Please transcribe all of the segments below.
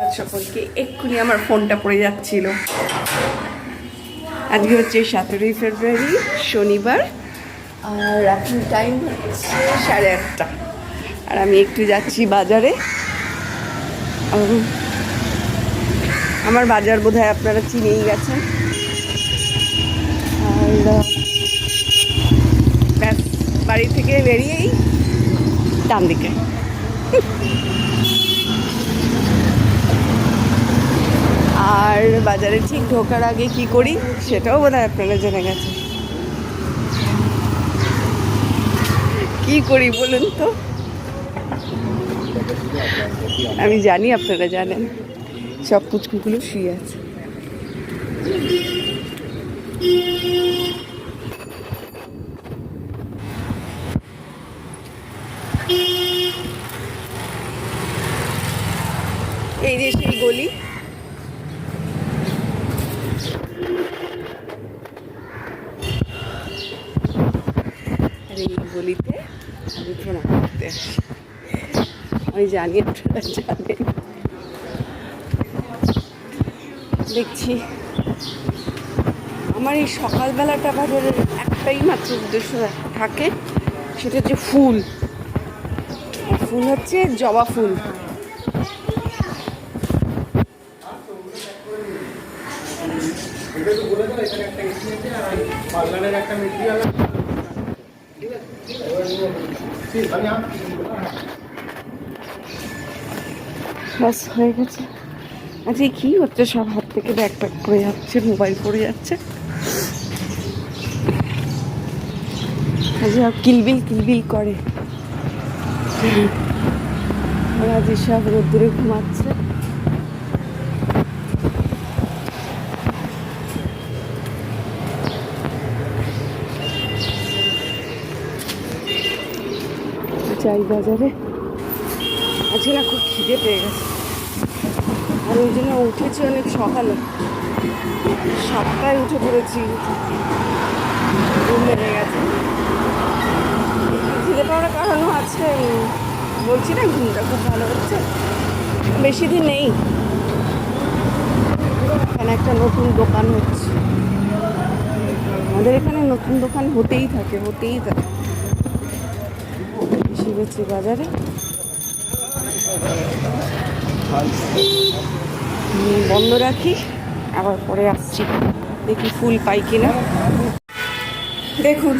সকলকে এক্ষুনি আমার ফোনটা পড়ে যাচ্ছিল। আজকে হচ্ছে 17 ফেব্রুয়ারি শনিবার, আর এখন টাইম হচ্ছে 8:30, আর আমি একটু যাচ্ছি বাজারে। আমার বাজার বোধহয় আপনারা চিনেই গেছেন। আর ব্যাস, বাড়ি থেকে বেরিয়েই ডান দিকে। আর বাজারে ঠিক ঢোকার আগে কি করি সেটাও বোধহয় আপনারা জেনে গেছেন। কি করি বলুন তো? আমি জানি আপনারা জানেন, সব পুচকুগুলো শুয়ে আছে। এই যে সেই গলি, আর এই গলিতে আমি প্রণাম করতে আসি। আমি জানি আপনারা জানেন। দেখছি আমার এই সকালবেলাটা বাজারের একটাই মাত্র উদ্দেশ্য থাকে, সেটা হচ্ছে ফুল। ফুল হচ্ছে জবা ফুল। বাস হয়ে গেছে। আজকে কি হচ্ছে, সব হাত থেকে ব্যাগ প্যাক পড়ে যাচ্ছে, মোবাইল পড়ে যাচ্ছে। আজকে কিলবিল কিলবিল করে। আজ সব রোদ্দুরে ঘুমাচ্ছে। যাই বাজারে। আজকে না খুব খিদে পেয়ে গেছে, আর ওই জন্য উঠেছি অনেক সকালে, 7টায় উঠে পড়েছি। ঘুম লেগে গেছে। খিদে পাওয়ার কারণও আছে, বলছি না ঘুমটা খুব ভালো হচ্ছে। বেশি দিন নেই, এখানে একটা নতুন দোকান হচ্ছে। আমাদের এখানে নতুন দোকান হতেই থাকে। এসে গেছি বাজারে। বন্ধ রাখি, আবার পরে আসছি, দেখি ফুল পাই কিনা। দেখুন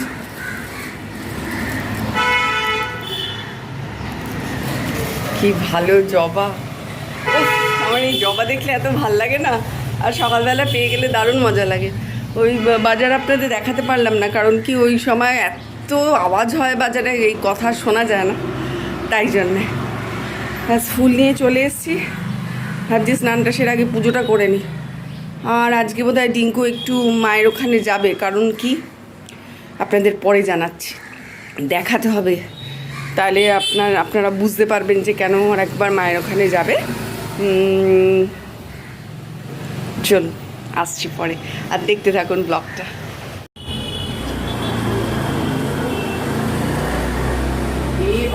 কি ভালো জবা। আমার এই জবা দেখলে এত ভাল লাগে না, আর সকালবেলা পেয়ে গেলে দারুণ মজা লাগে। ওই বাজার আপনাদের দেখাতে পারলাম না, কারণ কি ওই সময় এত আওয়াজ হয় বাজারে, এই কথা শোনা যায় না, তাই জন্যে। ব্যাস ফুল নিয়ে চলে এসেছি। ভাবছি স্নানটা সের আগে পুজোটা করে নিই। আর আজকে বোধহয় ডিঙ্কু একটু মায়ের ওখানে যাবে, কারণ কি আপনাদের পরে জানাচ্ছি, দেখাতে হবে, তাহলে আপনারা বুঝতে পারবেন যে কেন আর একবার মায়ের ওখানে যাবে। চলুন আসছি পরে, আর দেখতে থাকুন ব্লগটা।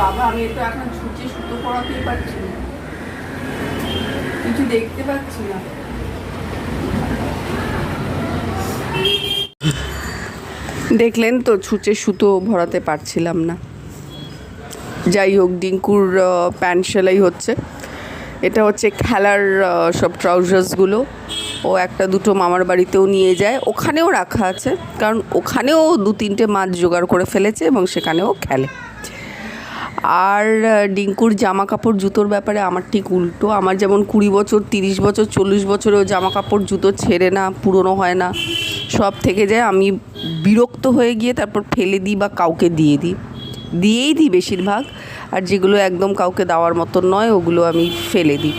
বাবা, আমি তো এখন ছুটে সুতো পড়াতেই পারছি না, কিছু দেখতে পাচ্ছি না। দেখলেন তো, ছুঁচে সুতো ভরাতে পারছিলাম না। যাই হোক, ডিঙ্কুর প্যান্ট সেলাই হচ্ছে। এটা হচ্ছে খেলার সব ট্রাউজার্সগুলো। ও একটা দুটো মামার বাড়িতেও নিয়ে যায়, ওখানেও রাখা আছে, কারণ ওখানেও 2-3টে মাছ জোগাড় করে ফেলেছে এবং সেখানেও খেলে। আর ডিঙ্কুর জামা কাপড় জুতোর ব্যাপারে আমার ঠিক উল্টো। আমার যেমন 20 বছর, 30 বছর, 40 বছরেও জামা কাপড় জুতো ছেঁড়ে না, পুরনো হয় না, সব থেকে যায়। আমি বিরক্ত হয়ে গিয়ে তারপর ফেলে দিই বা কাউকে দিয়েই দিই বেশিরভাগ। আর যেগুলো একদম কাউকে দেওয়ার মতো নয়, ওগুলো আমি ফেলে দিই।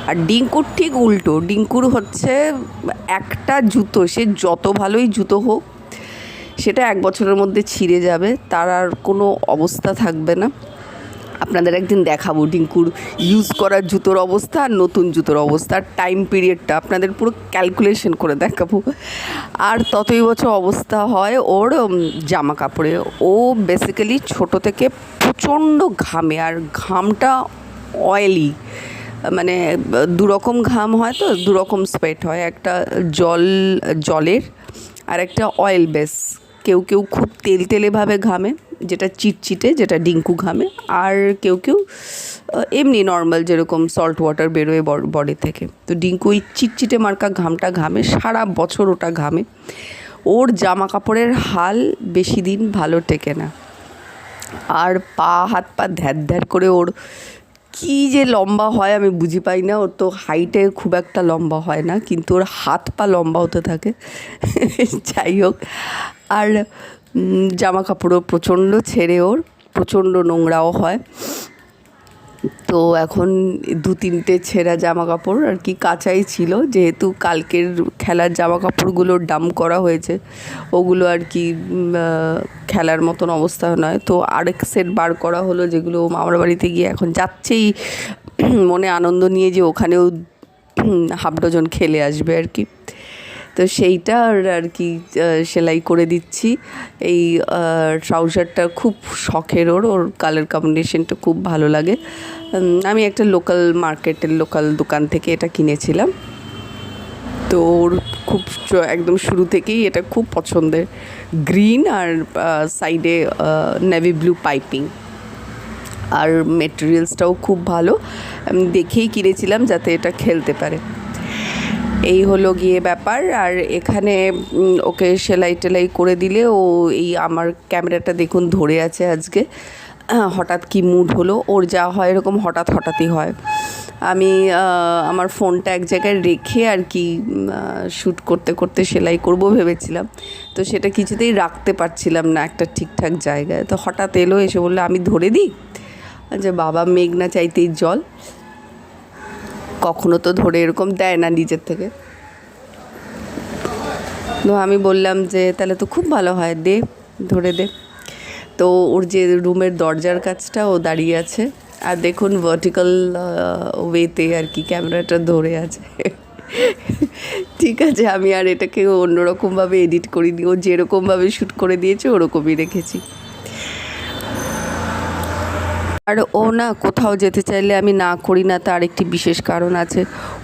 আর ডিঙ্কুর ঠিক উল্টো। ডিঙ্কুর হচ্ছে একটা জুতো, সে যত ভালোই জুতো হোক, সেটা 1 বছরের মধ্যে ছিঁড়ে যাবে, তার আর কোনো অবস্থা থাকবে না। আপনাদের একদিন দেখাবো ডিঙ্কুর ইউজ করা জুতোর অবস্থা আর নতুন জুতোর অবস্থা, আর টাইম পিরিয়ডটা আপনাদের পুরো ক্যালকুলেশন করে দেখাবো। আর ততই বছর অবস্থা হয় ওর জামা কাপড়ে। ও বেসিক্যালি ছোটো থেকে প্রচণ্ড ঘামে, আর ঘামটা অয়েলি, মানে দুরকম ঘাম হয়, তো দুরকম সোয়েট হয়, একটা জলের আর একটা অয়েল বেস। কেউ কেউ খুব তেলতেলেভাবে ঘামে, যেটা চিটচিটে, যেটা ডিঙ্কু ঘামে। আর কেউ কেউ এমনি নর্মাল, যেরকম সল্ট ওয়াটার বেরোয় বডি থেকে। তো ডিঙ্কু ওই চিটচিটে মার্কা ঘামটা ঘামে, সারা বছর ওটা ঘামে। ওর জামা কাপড়ের হাল বেশি দিন ভালো টেকে না। আর হাত পা ধ্যার ধ্যার করে ওর কী যে লম্বা হয় আমি বুঝি পাই না। ওর তো হাইটে খুব একটা লম্বা হয় না, কিন্তু ওর হাত পা লম্বা হতে থাকে। যাই হোক, আর জামা কাপড়ও প্রচণ্ড ছেঁড়ে, ওর প্রচণ্ড নোংরাও হয়। তো এখন 2-3টে ছেঁড়া জামা কাপড় আর কি কাচাই ছিল, যেহেতু কালকের খেলার জামা কাপড়গুলো ডাম্প করা হয়েছে, ওগুলো আর কি খেলার মতন অবস্থা নয়। তো আরেক সেট বার করা হলো, যেগুলো মামার বাড়িতে গিয়ে এখন যাচ্ছেই মনে আনন্দ নিয়ে যে ওখানেও হাফ ডজন খেলে আসবে আর কি। তো সেইটা আর কি সেলাই করে দিচ্ছি। এই ট্রাউজারটা খুব শখের, ওর কালার কম্বিনেশনটা খুব ভালো লাগে। আমি একটা লোকাল দোকান থেকে এটা কিনেছিলাম। তো ওর খুব একদম শুরু থেকেই এটা খুব পছন্দের, গ্রিন আর সাইডে নেভি ব্লু পাইপিং। আর মেটেরিয়ালসটাও খুব ভালো, আমি দেখেই কিনেছিলাম যাতে এটা খেলতে পারে। এই হলো গিয়ে ব্যাপার। আর এখানে ওকে সেলাই টেলাই করে দিলে ও এই আমার ক্যামেরাটা দেখুন ধরে আছে আজকে। হঠাৎ কি মুড হলো, ওর যা হয় এরকম হঠাৎই হয়। আমি আমার ফোনটা এক জায়গায় রেখে আর কি শ্যুট করতে করতে সেলাই করব ভেবেছিলাম, তো সেটা কিছুতেই রাখতে পারছিলাম না একটা ঠিকঠাক জায়গায়। তো হঠাৎ এলো, এসে বললো আমি ধরে দিই। যে বাবা, মেঘ না চাইতেই জল, কখনো তো ধরে এরকম দেয় না নিজের থেকে। তো আমি বললাম যে তাহলে তো খুব ভালো হয়, ধরে দে। তো ওর যে রুমের দরজার কাছটা ও দাঁড়িয়ে আছে, আর দেখুন ভার্টিক্যাল ওয়েতে আর কি ক্যামেরাটা ধরে আছে। ঠিক আছে, আমি আর এটাকে অন্যরকমভাবে এডিট করিনি, ও যেরকমভাবে শ্যুট করে দিয়েছে ওরকমই রেখেছি। আর ও না কোথাও যেতে চাইলে আমি না করি না, তার একটি বিশেষ কারণ আছে।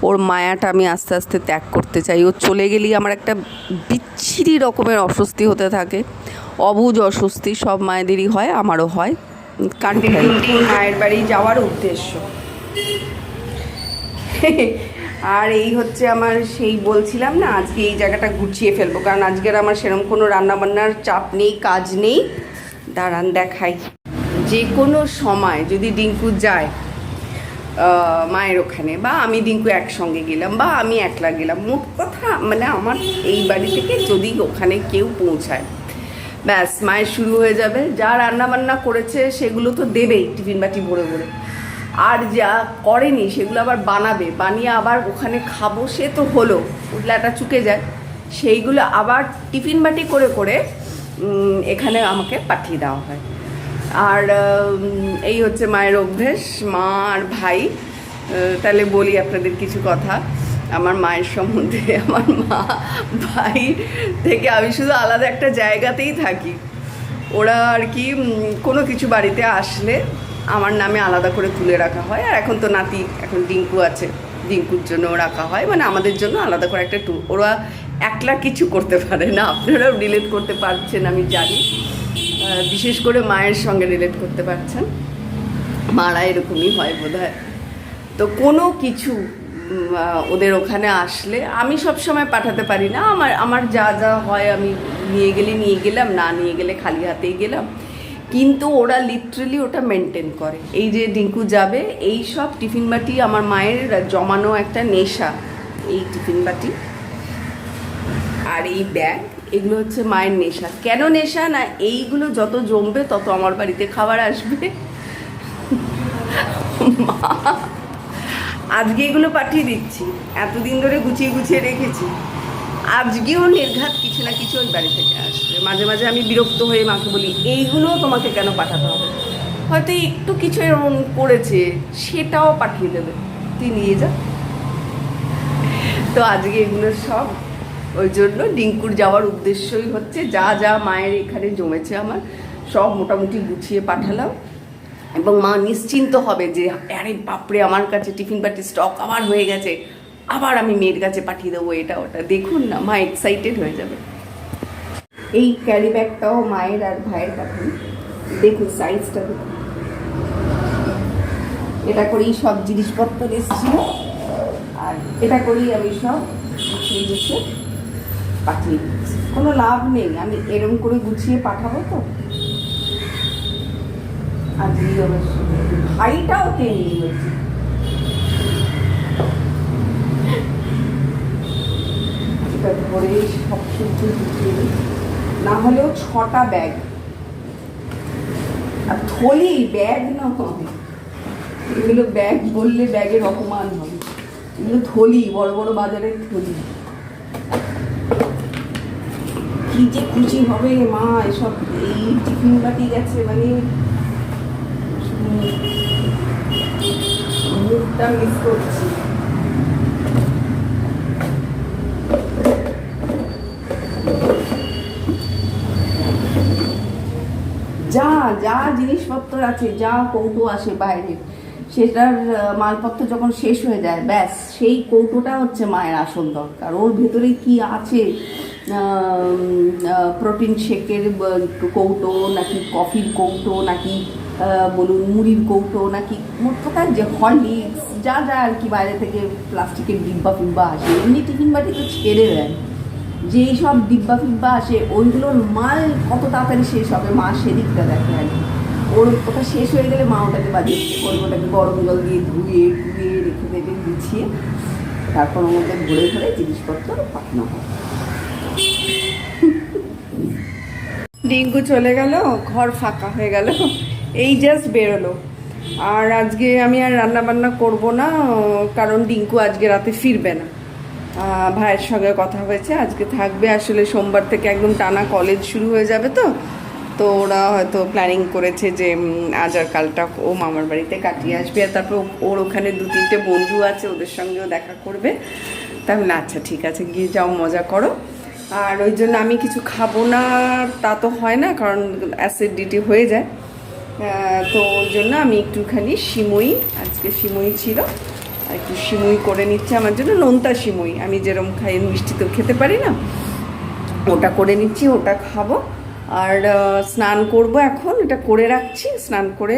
ওর মায়াটা আমি আস্তে আস্তে ত্যাগ করতে চাই। ও চলে গেলেই আমার একটা বিচ্ছিরি রকমের অস্বস্তি হতে থাকে, অবুঝ অস্বস্তি। সব মায়েদেরই হয়, আমারও হয়। মায়ের বাড়ি যাওয়ার উদ্দেশ্য। আর এই হচ্ছে আমার সেই বলছিলাম না, আজকে এই জায়গাটা গুছিয়ে ফেলবো, কারণ আজকের আমার সেরকম কোনো রান্নাবান্নার চাপ নেই, কাজ নেই। দাঁড়ান দেখাই। যে কোনো সময় যদি ডিঙ্কু যায় মায়ের ওখানে, বা আমি ডিঙ্কু একসঙ্গে গেলাম, বা আমি একলা গেলাম, মোট কথা মানে আমার এই বাড়ি থেকে যদি ওখানে কেউ পৌঁছায়, ব্যাস মায়ের শুরু হয়ে যাবে। যা রান্নাবান্না করেছে সেগুলো তো দেবেই টিফিন বাটি ভরে ভরে, আর যা করেনি সেগুলো আবার বানিয়ে আবার ওখানে খাবো, সে তো হলো, উঠলাটা চুকে যায়, সেইগুলো আবার টিফিন বাটি করে করে এখানে আমাকে পাঠিয়ে দেওয়া হয়। আর এই হচ্ছে মায়ের অভ্যেস। মা আর ভাই, তাহলে বলি আপনাদের কিছু কথা আমার মায়ের সম্বন্ধে। আমার মা ভাই থেকে আমি শুধু আলাদা একটা জায়গাতেই থাকি। ওরা আর কি কোনো কিছু বাড়িতে আসলে আমার নামে আলাদা করে তুলে রাখা হয়। আর এখন তো নাতি, এখন ডিঙ্কু আছে, ডিঙ্কুর জন্য রাখা হয়, মানে আমাদের জন্য আলাদা করে একটা ওরা একলা কিছু করতে পারে না। আপনারাও রিলেট করতে পারছেন আমি জানি, বিশেষ করে মায়ের সঙ্গে রিলেট করতে পারছেন। মারা এরকমই হয় বোধহয়। তো কোনো কিছু ওদের ওখানে আসলে আমি সব সময় পাঠাতে পারি না। আমার যা যা হয় আমি নিয়ে গেলাম, না নিয়ে গেলে খালি হাতেই গেলাম। কিন্তু ওরা লিটারেলি ওটা মেনটেন করে। এই যে ডিঙ্কু যাবে, এই সব টিফিন বাটি আমার মায়ের জমানো একটা নেশা। এই টিফিন বাটি আর এই ব্যাগ, এগুলো হচ্ছে মায়ের নেশা। কেন নেশা? না এইগুলো যত জমবে তত আমার বাড়িতে খাবার আসবে। মা আজকে এগুলো পাঠিয়ে দিচ্ছি, এতদিন ধরে গুছিয়ে রেখেছি, আজকেও নির্ঘাত কিছু না কিছু ওই বাড়ি থেকে আসবে। মাঝে মাঝে আমি বিরক্ত হয়ে মাকে বলি, এইগুলো তোমাকে কেন পাঠাতে হবে? হয়তো একটু কিছু এমন করেছে, সেটাও পাঠিয়ে দেবে, তুই নিয়ে যা। তো আজকে এগুলো সব ওই জন্য ডিঙ্কুর যাওয়ার উদ্দেশ্যই হচ্ছে যা যা মায়ের এখানে জমেছে আমার সব মোটামুটি গুছিয়ে পাঠালাম। এবং মা নিশ্চিন্ত হবে যে আরে বাপরে আমার কাছে টিফিন বাটির স্টক আবার হয়ে গেছে, আবার আমি মেয়ের কাছে পাঠিয়ে দেবো এটা ওটা। দেখুন না, মা এক্সাইটেড হয়ে যাবে। এই ক্যারি ব্যাগটাও মায়ের আর ভাইয়ের কাছে, দেখুন সাইজটা দেখুন। এটা করেই সব জিনিসপত্র এসেছিল, আর এটা করেই আমি সব গুছিয়ে গুছিয়ে পাঠিয়ে দিচ্ছি। কোনো লাভ নেই, আমি এরম করে গুছিয়ে পাঠাবো তো। আর ভাইটাও কেনি হয়েছে, এটা ধরে সব কিছু গুছিয়ে দিই, না হলেও 6টা ব্যাগ। আর থলি ব্যাগ না হবে, এগুলো ব্যাগ বললে ব্যাগের অপমান হবে, এগুলো থলি, বড় বড় বাজারের থলি। কি যে খুশি হবে মা এসব, এই টিফিন বাটি গেছে মানে মুখটা মিস করছি। যা যা জিনিসপত্র আছে, যা কৌটো আসে বাইরে, সেটার মালপত্র যখন শেষ হয়ে যায়, ব্যাস সেই কৌটোটা হচ্ছে মায়ের আসল দরকার। ওর ভেতরে কি আছে, প্রোটিন শেকের কৌটো নাকি কফির কৌটো নাকি বলুন মুড়ির কৌটো নাকি মোট কথা যে হরলিক্স যা যা আর কি বাইরে থেকে প্লাস্টিকের ডিব্বা ফিব্বা আসে, এমনি টিফিন বাটি তো ছেড়ে দেন, যেই সব ডিব্বা ফিব্বা আসে ওইগুলোর মাল কত তাড়াতাড়ি শেষ হবে মা সেদিকটা দেখে আর কি। ওর ওটা শেষ হয়ে গেলে মা ওটাকে বাজিয়ে ওটাকে গরম জল দিয়ে ধুয়ে ধুয়ে রেখে দেবে গুছিয়ে, তারপর ওর মধ্যে ভরে ভরে জিনিসপত্র পাঠানো হয়। ডিঙ্কু চলে গেল, ঘর ফাঁকা হয়ে গেল, এই জাস্ট বেরোলো। আর আজকে আমি আর রান্না বান্না করবো না, কারণ ডিঙ্কু আজকে রাতে ফিরবে না। ভাইয়ের সঙ্গে কথা হয়েছে, আজকে থাকবে। আসলে সোমবার থেকে একদম টানা কলেজ শুরু হয়ে যাবে, তো ওরা হয়তো প্ল্যানিং করেছে যে আজ আর কালটা ও মামার বাড়িতে কাটিয়ে আসবে, আর তারপর ওর ওখানে 2-3টে বন্ধু আছে, ওদের সঙ্গেও দেখা করবে। তাহলে আচ্ছা ঠিক আছে, গিয়ে যাও, মজা করো। আর ওই জন্য আমি কিছু খাবো না তা তো হয় না, কারণ অ্যাসিডিটি হয়ে যায়। তো ওই জন্য আমি একটুখানি সিমুই, আজকে সিমুই ছিল, আর একটু সিমুই করে নিচ্ছি আমার জন্য, নোনতা সিমুই। আমি যেরকম খাই, মিষ্টি তো খেতে পারি না, ওটা করে নিচ্ছি, ওটা খাবো। আর স্নান করব এখন, এটা করে রাখছি, স্নান করে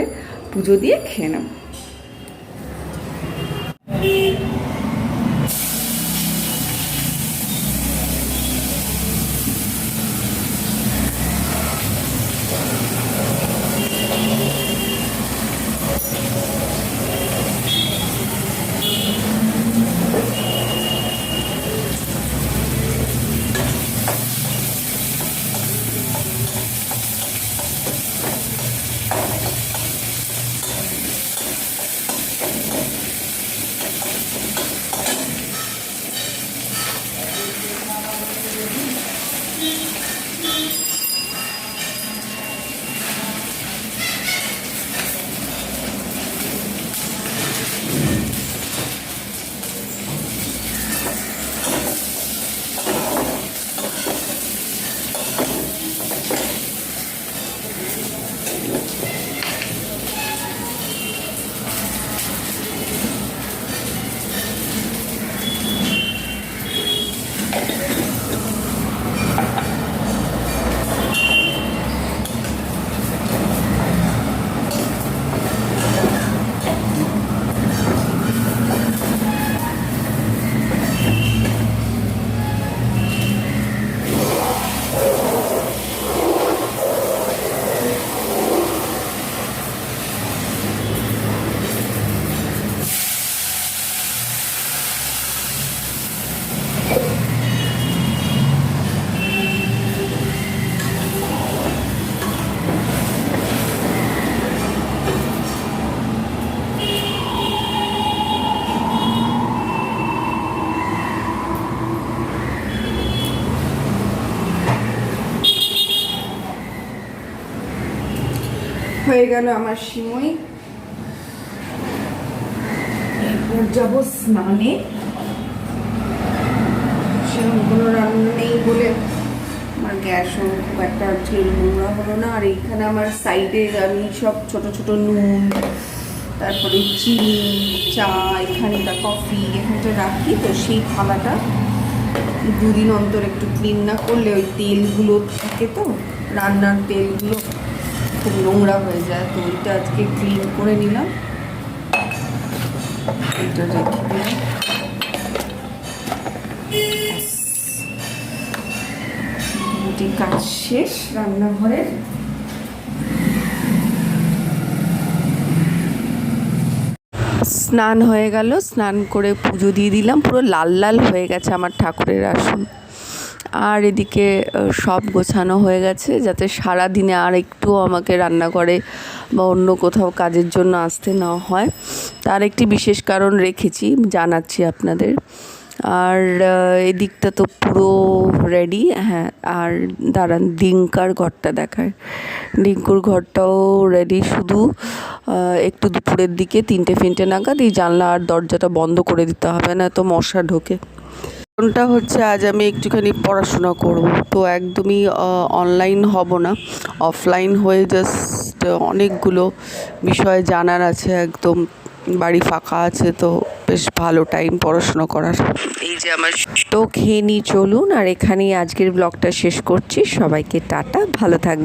পুজো দিয়ে খেয়ে নেব। হয়ে গেল আমার সিমুই, এরপর যাবো স্নানে। সেরকম কোনো রান্না নেই বলে আমার গ্যাসও খুব একটা আজকে নোংরা হলো না। আর এইখানে আমার সাইডে আমি সব ছোট ছোট নুন, তারপরে চিনি, চা, এখানটা কফি এখানটা রাখি, তো সেই থালাটা দুদিন অন্তর একটু ক্লিন না করলে ওই তেলগুলো থাকে, তো রান্নার তেলগুলো খুব নোংরা হয়ে যায়। তো ওইটা আজকে ক্লিন করে নিলাম, এটা রেখে দিলাম। মোটামুটি কাজ শেষ রান্নাঘরের। স্নান হয়ে গেল, স্নান করে পুজো দিয়ে দিলাম। পুরো লাল লাল হয়ে গেছে আমার ঠাকুরের আসন। আর এদিকে সব গোছানো হয়ে গেছে, যাতে সারা দিনে আর একটুও আমাকে রান্নাঘরে বা অন্য কোথাও কাজের জন্য আসতে না হয়। তার একটি বিশেষ কারণ রেখেছি, জানাচ্ছি আপনাদের। আর এদিকটা তো পুরো রেডি। হ্যাঁ, আর দাঁড়ান ডিঙ্কার ঘরটা দেখায়। ডিঙ্কুর ঘরটাও রেডি, শুধু একটু দুপুরের দিকে 3টে নাগাদ এই জানলা আর দরজাটা বন্ধ করে দিতে হবে, না তো মশা ঢোকে। কারণটা হচ্ছে আজ আমি একটুখানি পড়াশোনা করব, তো একদমই অনলাইন হব না, অফলাইন হয়ে জাস্ট অনেকগুলো বিষয় জানার আছে। একদম বাড়ি ফাঁকা আছে, তো বেশ ভালো টাইম পড়াশোনা করার। এই যে আমার তো খেয়ে নিই, চলুন। আর এখানেই আজকের ব্লগটা শেষ করছি। সবাইকে টাটা, ভালো থাকবেন।